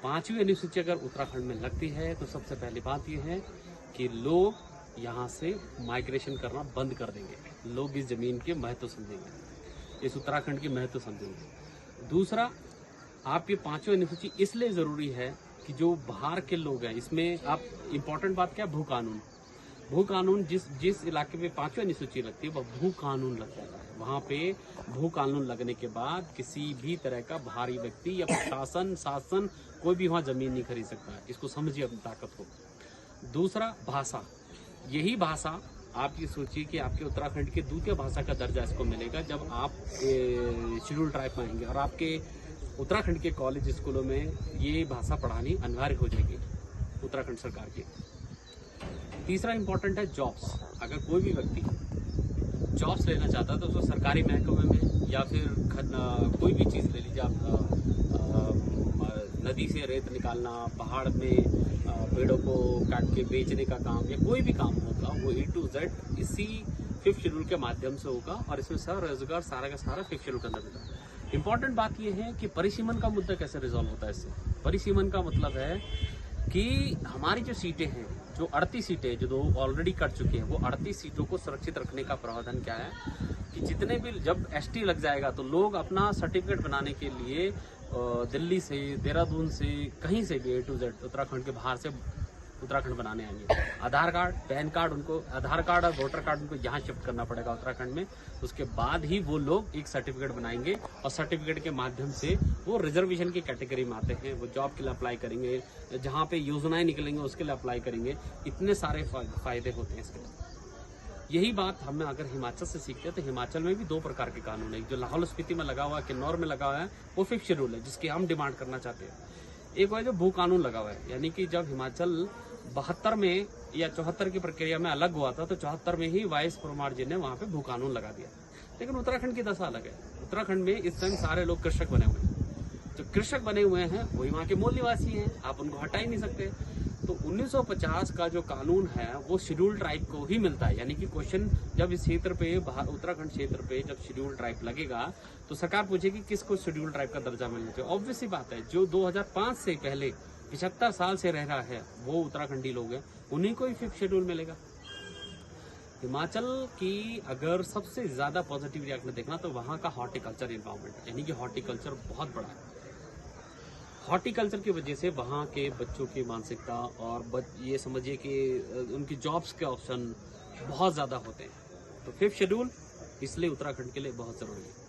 5वीं अनुसूची अगर उत्तराखंड में लगती है तो सबसे पहली बात यह है कि लोग यहाँ से माइग्रेशन करना बंद कर देंगे। लोग इस जमीन के महत्व समझेंगे, इस उत्तराखंड के महत्व समझेंगे। दूसरा, आपकी 5वीं अनुसूची इसलिए जरूरी है कि जो बाहर के लोग हैं, इसमें आप इम्पोर्टेंट बात क्या है, भू कानून। भू कानून जिस इलाके में 5वीं अनुसूची लगती है वह भू कानून लग जाता है। वहाँ पे भू कानून लगने के बाद किसी भी तरह का बाहरी व्यक्ति या प्रशासन शासन कोई भी वहाँ जमीन नहीं खरीद सकता है। इसको समझिए अपनी ताकत को। दूसरा, भाषा। यही भाषा आपकी सोचिए कि आपके उत्तराखंड की द्वितीय भाषा का दर्जा इसको मिलेगा जब आप शेड्यूल ट्राइब में आएंगे और आपके उत्तराखंड के कॉलेज स्कूलों में ये भाषा पढ़ानी अनिवार्य हो जाएगी उत्तराखंड सरकार की। तीसरा इंपॉर्टेंट है जॉब्स। अगर कोई भी व्यक्ति जॉब्स लेना चाहता है तो उसको सरकारी महकमे में या फिर कोई भी चीज़ ले लीजिए आप, नदी से रेत निकालना, पहाड़ में पेड़ों को काट के बेचने का काम या कोई भी काम होगा वो A to Z इसी 5th शेड्यूल के माध्यम से होगा और इसमें सारा रोजगार सारा का सारा 5th शेड्यूल के अंदर मिलेगा। इंपॉर्टेंट बात यह है कि परिसीमन का मुद्दा कैसे रिजॉल्व होता है इससे। परिसीमन का मतलब है कि हमारी जो सीटें हैं, जो 38 सीटें जो ऑलरेडी कट चुकी हैं, वो 38 सीटों को सुरक्षित रखने का प्रावधान क्या है कि जितने भी जब ST लग जाएगा तो लोग अपना सर्टिफिकेट बनाने के लिए दिल्ली से, देहरादून से, कहीं से भी A to Z उत्तराखंड के बाहर से उत्तराखंड बनाने आएंगे। आधार कार्ड, पैन कार्ड, उनको आधार कार्ड और वोटर कार्ड उनको यहाँ शिफ्ट करना पड़ेगा उत्तराखंड में। उसके बाद ही वो लोग एक सर्टिफिकेट बनाएंगे और सर्टिफिकेट के माध्यम से वो रिजर्वेशन की कैटेगरी में आते हैं। वो जॉब के लिए अप्लाई करेंगे, जहाँ पे योजनाएं निकलेंगे उसके लिए अप्लाई करेंगे। इतने सारे फायदे होते हैं इसके लिए। यही बात हम अगर हिमाचल से सीखते हैं तो हिमाचल में भी 2 प्रकार के कानून है। जो लाहौल स्पीति में लगा हुआ है, किन्नौर में लगा हुआ है, वो 5th शेड्यूल है जिसकी हम डिमांड करना चाहते हैं। एक है जो भू कानून लगा हुआ है, यानी कि जब हिमाचल 72 में या 74 की प्रक्रिया में अलग हुआ था तो 74 में ही वाइस परमार जी ने वहाँ पे भू कानून लगा दिया। लेकिन उत्तराखंड की दशा अलग है। उत्तराखंड में इस टाइम सारे लोग कृषक बने हुए हैं। जो कृषक बने हुए हैं वही वहाँ के मूल निवासी हैं, आप उनको हटा ही नहीं सकते। तो 1950 का जो कानून है वो शेड्यूल ट्राइब को ही मिलता है। यानी कि क्वेश्चन जब इस क्षेत्र पे, उत्तराखंड क्षेत्र पे जब शेड्यूल ट्राइब लगेगा तो सरकार पूछेगी किसको शेड्यूल ट्राइब का दर्जा मिलना चाहिए। ऑब्वियस सी बात है, जो 2005 से पहले 75 साल से रह रहा है वो उत्तराखंडी लोग हैं, उन्हीं को ही 5th शेड्यूल मिलेगा। हिमाचल की अगर सबसे ज्यादा पॉजिटिव आपने देखना तो वहाँ का हॉर्टिकल्चर इन्वायरमेंट, यानी कि हॉर्टिकल्चर बहुत बड़ा है। हॉर्टिकल्चर की वजह से वहाँ के बच्चों की मानसिकता और ये समझिए कि उनकी जॉब्स के ऑप्शन बहुत ज़्यादा होते हैं। तो 5th शेड्यूल इसलिए उत्तराखंड के लिए बहुत ज़रूरी है।